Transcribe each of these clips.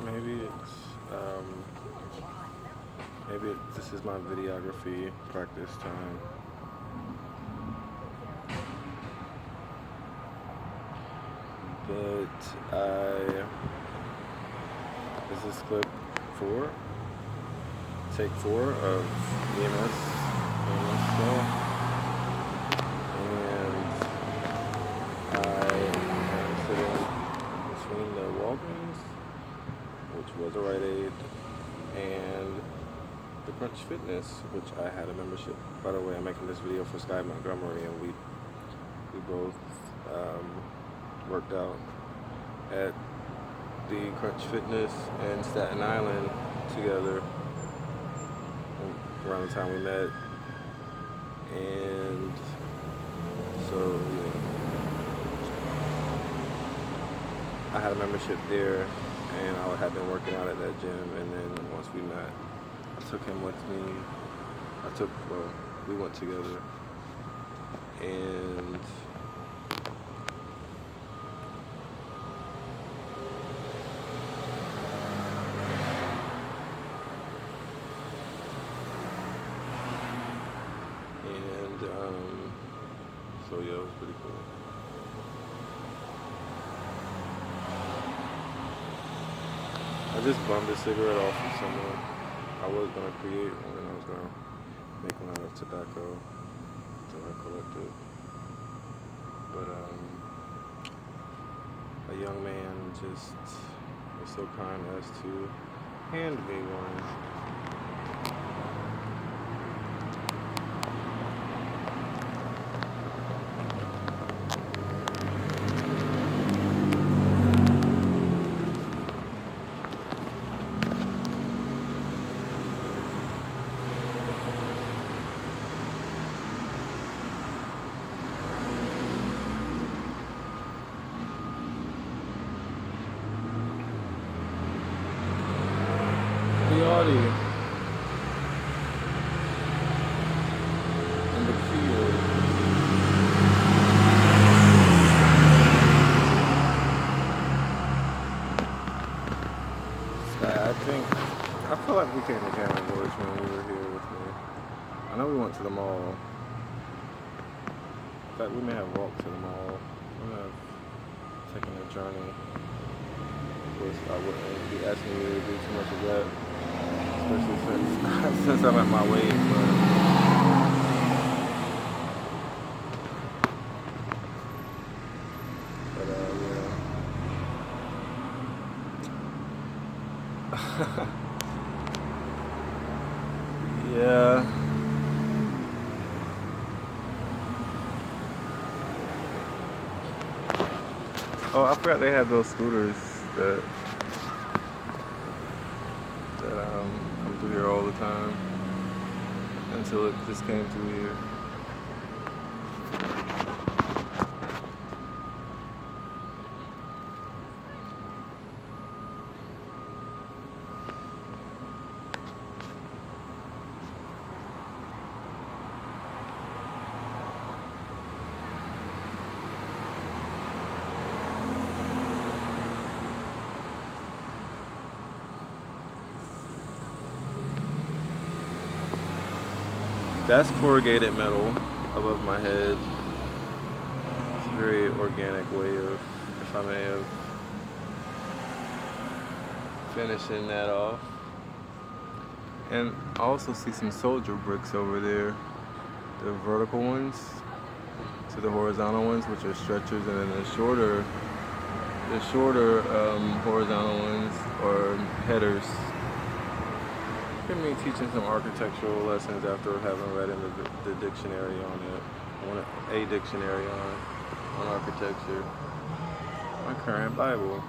Maybe this is my videography practice time. But this is clip 4, take 4 of EMS show, and I am sitting between the Walgreens, which was a Rite Aid, and the Crunch Fitness, which I had a membership. By the way, I'm making this video for Sky Montgomery, and we both worked out at the Crunch Fitness in Staten Island together around the time we met. And so I had a membership there, and I had been working out at that gym, and then once we met, I took him with me. We went together, and so yeah, it was pretty cool. I just bummed a cigarette off of someone. I was gonna create one, and I was gonna make one out of tobacco that I collected. But a young man just was so kind as to hand me one. In the field. I feel like we came to Cannon Village when we were here with me. I know we went to the mall. In fact, we may have walked to the mall. We may have taken a journey. Of course, I wouldn't be asking you to do too much of that, especially since I'm at my weight. Yeah. Yeah. Oh, I forgot they had those scooters that come through here all the time until it just came through here. That's corrugated metal above my head. It's a very organic way of, if I may have, finishing that off. And I also see some soldier bricks over there. The vertical ones to the horizontal ones, which are stretchers, and then the shorter horizontal ones are headers. Me teaching some architectural lessons after having read in the dictionary on it, a dictionary on architecture, my current Bible.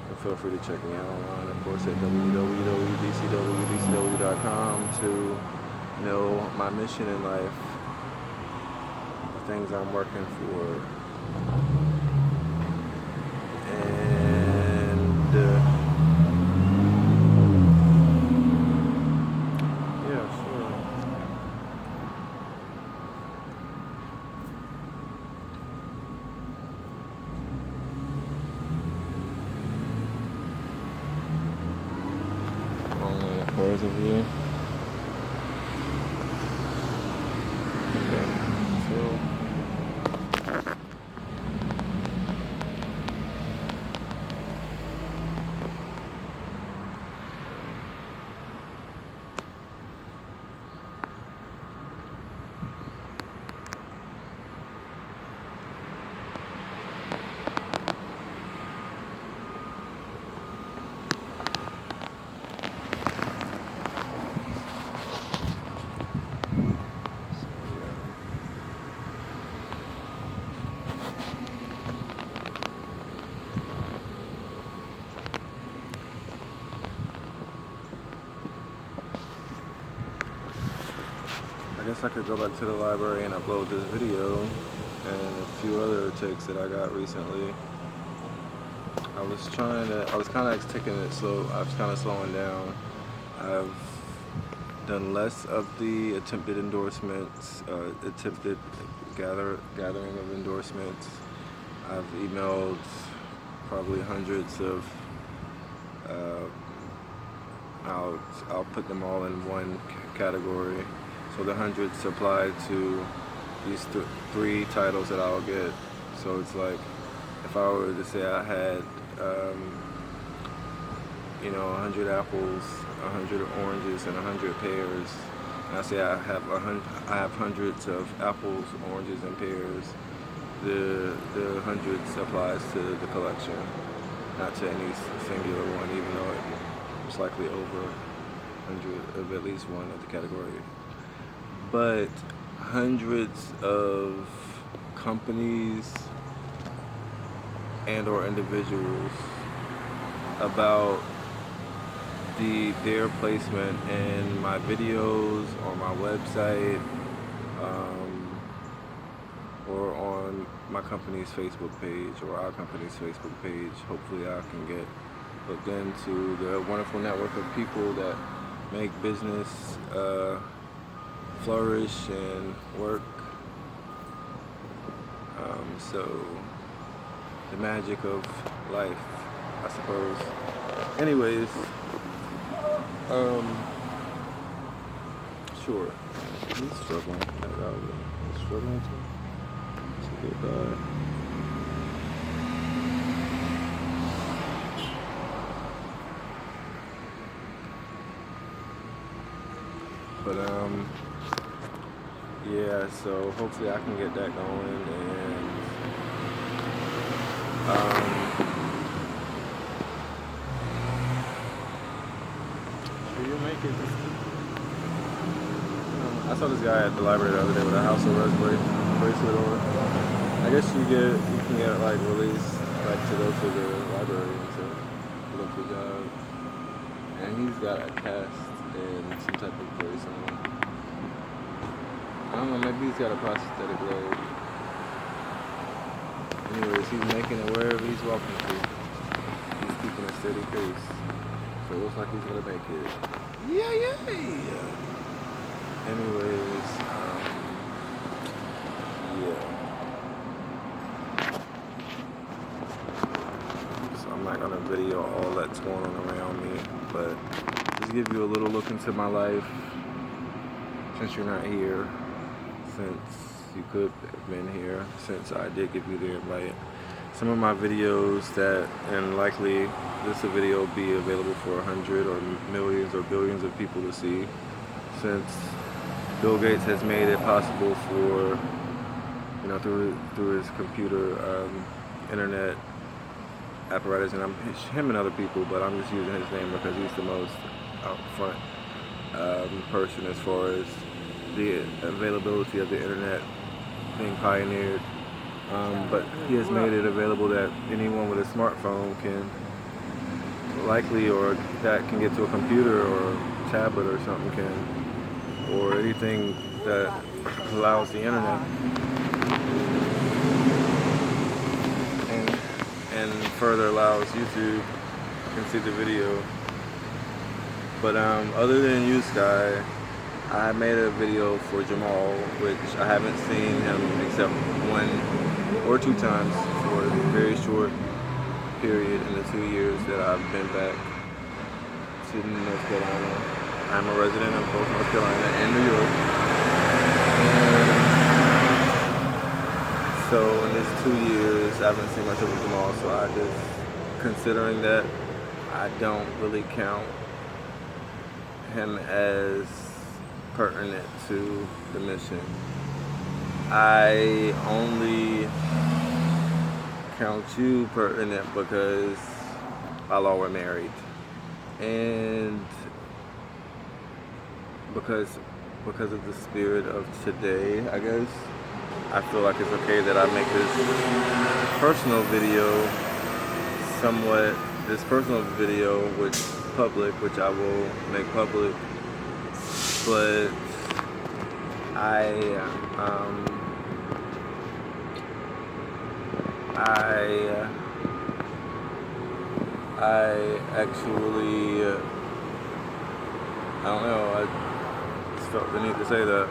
And feel free to check me out online, of course, at www.dcwdcw.com to know my mission in life, the things I'm working for, and there's a view. Okay, so I guess I could go back to the library and upload this video and a few other takes that I got recently. I was kind of taking it slow. I was kind of slowing down. I've done less of the attempted endorsements, attempted gathering of endorsements. I've emailed probably hundreds of, I'll put them all in one category. So the hundreds apply to these three titles that I'll get. So it's like, if I were to say I had, 100 apples, 100 oranges, and 100 pears, and I say I have hundreds of apples, oranges, and pears, the hundreds applies to the collection, not to any singular one, even though it's likely over 100 of at least one of the category. But hundreds of companies and or individuals about their placement in my videos, on my website, or on my company's Facebook page or our company's Facebook page. Hopefully I can get hooked into the wonderful network of people that make business flourish and work. So the magic of life, I suppose. Anyways, sure. He's struggling. He's struggling to get by. But yeah. So hopefully I can get that going and. You'll make it. I saw this guy at the library the other day with a House of Rose bracelet on. I guess you can get like released like to go to the library and to look for jobs. And he's got a cast and some type of brace on. I don't know, maybe he's got a prosthetic leg. Anyways, he's making it wherever he's walking to. He's keeping a steady pace. So it looks like he's gonna make it. Yeah. Anyways, yeah. So I'm not gonna video all that's going on around me, but just give you a little look into my life since you're not here, since you could have been here, since I did give you the invite. Some of my videos and likely this video will be available for 100 or millions or billions of people to see, since Bill Gates has made it possible for, through his computer, internet apparatus, and him and other people, but I'm just using his name because he's the most out front person as far as the availability of the internet being pioneered. But he has made it available that anyone with a smartphone can that can get to a computer or tablet or something or anything that allows the internet and further allows YouTube can see the video. But other than you, Sky, I made a video for Jamal, which I haven't seen him except 1 or 2 times for a very short period in the 2 years that I've been back to North Carolina. I'm a resident of both North Carolina and New York. And so in these 2 years, I haven't seen much of them all. So I just, considering that I don't really count him as pertinent to the mission, I only count you pertinent because by law we're married, and because of the spirit of today, I guess I feel like it's okay that I make this personal video which public, which I will make public, but I actually, I don't know, I just felt the need to say that.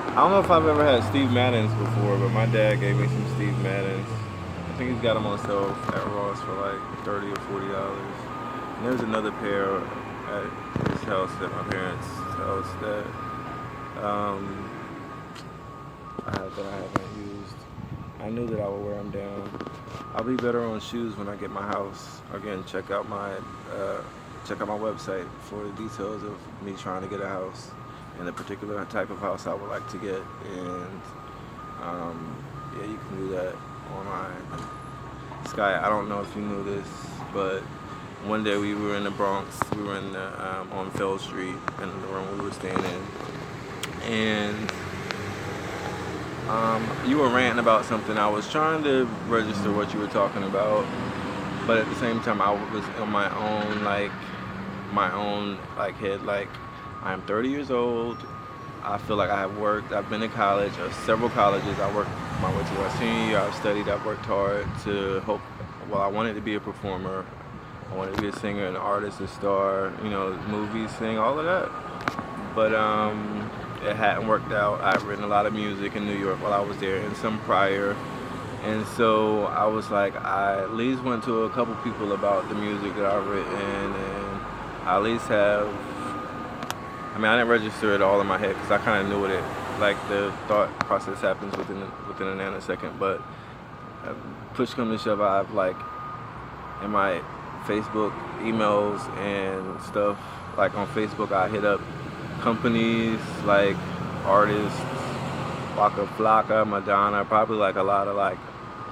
I don't know if I've ever had Steve Madden's before, but my dad gave me some Steve Madden's. I think he's got them on sale at Ross for like $30 or $40. And there's another pair at his house, at my parents' house, that I haven't used. I knew that I would wear them down. I'll be better on shoes when I get my house. Again, check out my website for the details of me trying to get a house and the particular type of house I would like to get. And yeah, you can do that online. Sky, I don't know if you knew this, but one day we were in the Bronx. We were in on Fell Street in the room we were staying in, and you were ranting about something. I was trying to register what you were talking about, but at the same time I was on my own head, like, I'm 30 years old. I feel like I have worked. I've been to college, several colleges. I worked my way to my senior year. I've studied. I've worked hard to hope. Well, I wanted to be a performer. I wanted to be a singer, an artist, a star. Movies, sing, all of that. But it hadn't worked out. I've written a lot of music in New York while I was there, and some prior. And so I was like, I at least went to a couple people about the music that I've written, and I at least have. I mean, I didn't register it all in my head because I kind of knew it. Like, the thought process happens within a nanosecond. But push come to shove, I've, like, in my Facebook emails and stuff, like on Facebook, I hit up companies like artists, Waka Flocka, Madonna, probably like a lot of like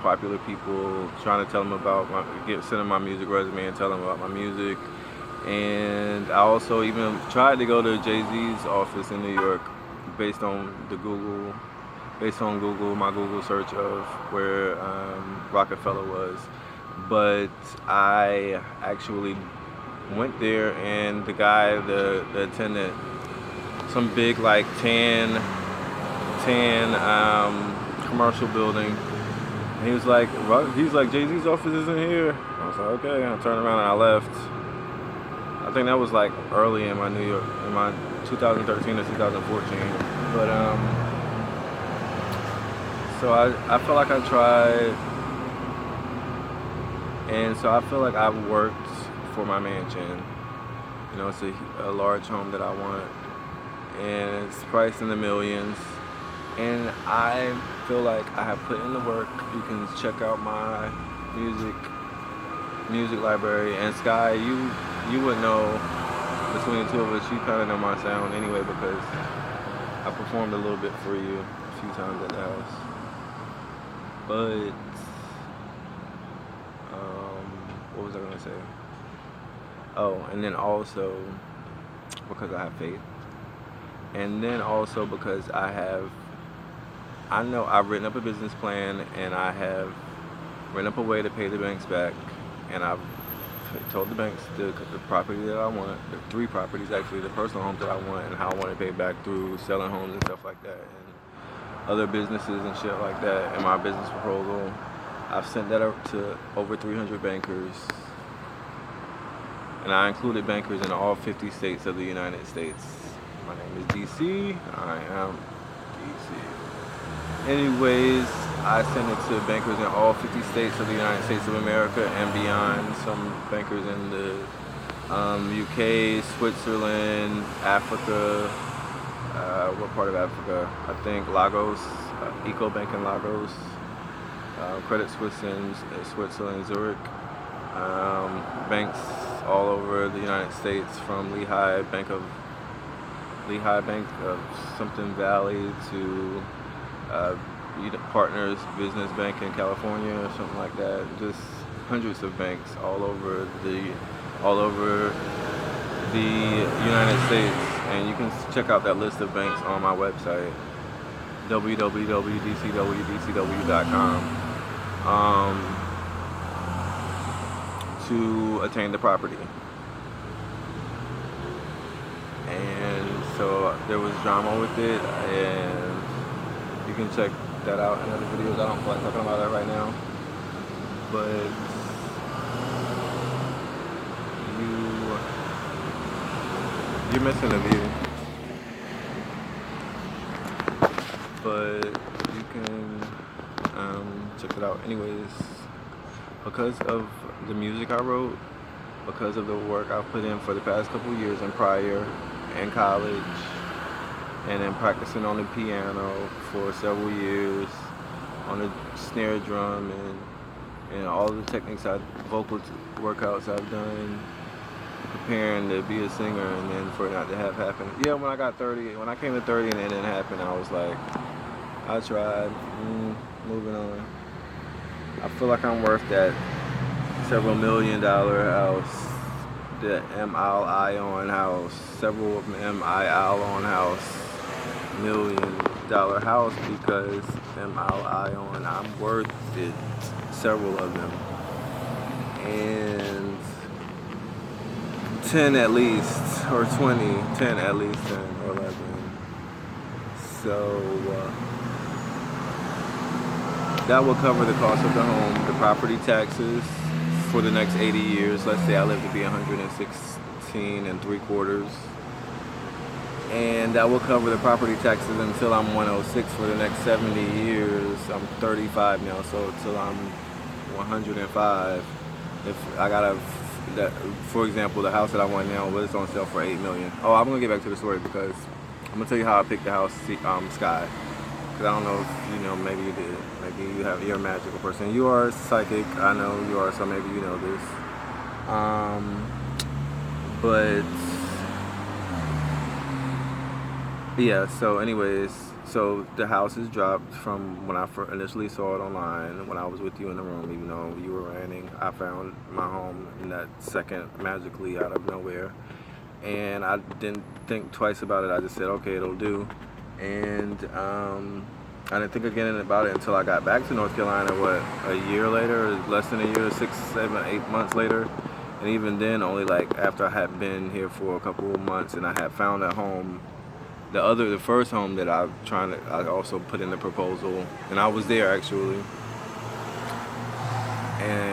popular people, trying to tell them about send them my music resume and tell them about my music. And I also even tried to go to Jay-Z's office in New York based on Google, my Google search of where Rockefeller was. But I actually went there, and the guy, the attendant, some big like tan commercial building, and he was like, Jay-Z's office isn't here. I was like, okay. And I turned around and I left. I think that was like early in my 2013 or 2014. But so I felt like I tried, and so I feel like I've worked for my mansion. It's a large home that I want, and it's priced in the millions. And I feel like I have put in the work. You can check out my music library. And Sky, you would know, between the two of us, you kind of know my sound anyway, because I performed a little bit for you a few times at the house. But what was I gonna say? Oh, and then also because I have faith, and then also because I know I've written up a business plan, and I have written up a way to pay the banks back, and I've told the banks the property that I want, the 3 properties actually, the personal homes that I want, and how I want to pay back through selling homes and stuff like that, and other businesses and shit like that. And my business proposal, I've sent that up to over 300 bankers, and I included bankers in all 50 states of the United States. My name is DC. I am DC. Anyways, I send it to bankers in all 50 states of the United States of America and beyond. Some bankers in the UK, Switzerland, Africa. What part of Africa? I think Lagos, EcoBank in Lagos, Credit Suisse in Switzerland, Zurich. Banks all over the United States, from Lehigh Bank of something Valley to Partners Business Bank in California or something like that. Just hundreds of banks all over the United States, and you can check out that list of banks on my website, www.dcwdcw.com, to attain the property. And so there was drama with it, and you can check that out in other videos. I don't feel like talking about that right now, but you're missing a view. But you can check it out. Anyways, because of the music I wrote, because of the work I've put in for the past couple years and prior in college, and then practicing on the piano for several years, on the snare drum, and all the techniques, vocal workouts I've done, preparing to be a singer, and then for it not to have happened. Yeah, when I came to 30 and it didn't happen, I was like, I tried, moving on. I feel like I'm worth that several $1 million house, the MIL house, several of them MIL house, $1 million house, because I'm worth it, several of them, and 10 at least, or 20, 10 at least, 10 or 11. So that will cover the cost of the home, the property taxes for the next 80 years. Let's say I live to be 116 3/4. And that will cover the property taxes until I'm 106 for the next 70 years. I'm 35 now, so until I'm 105. If I gotta, for example, the house that I want now, it's on sale for $8 million. Oh, I'm gonna get back to the story, because I'm gonna tell you how I picked the house, Sky. Because I don't know if you know, maybe you did. Maybe you're a magical person. You are psychic, I know you are, so maybe you know this. But yeah, so anyways, so the house is dropped from when I initially saw it online, when I was with you in the room, even though you were renting. I found my home in that second, magically, out of nowhere. And I didn't think twice about it. I just said, okay, it'll do. And I didn't think again about it until I got back to North Carolina, a year later, or less than a year, 6, 7, 8 months later. And even then, only like after I had been here for a couple of months, and I had found a home. The first home that I also put in the proposal, and I was there actually. And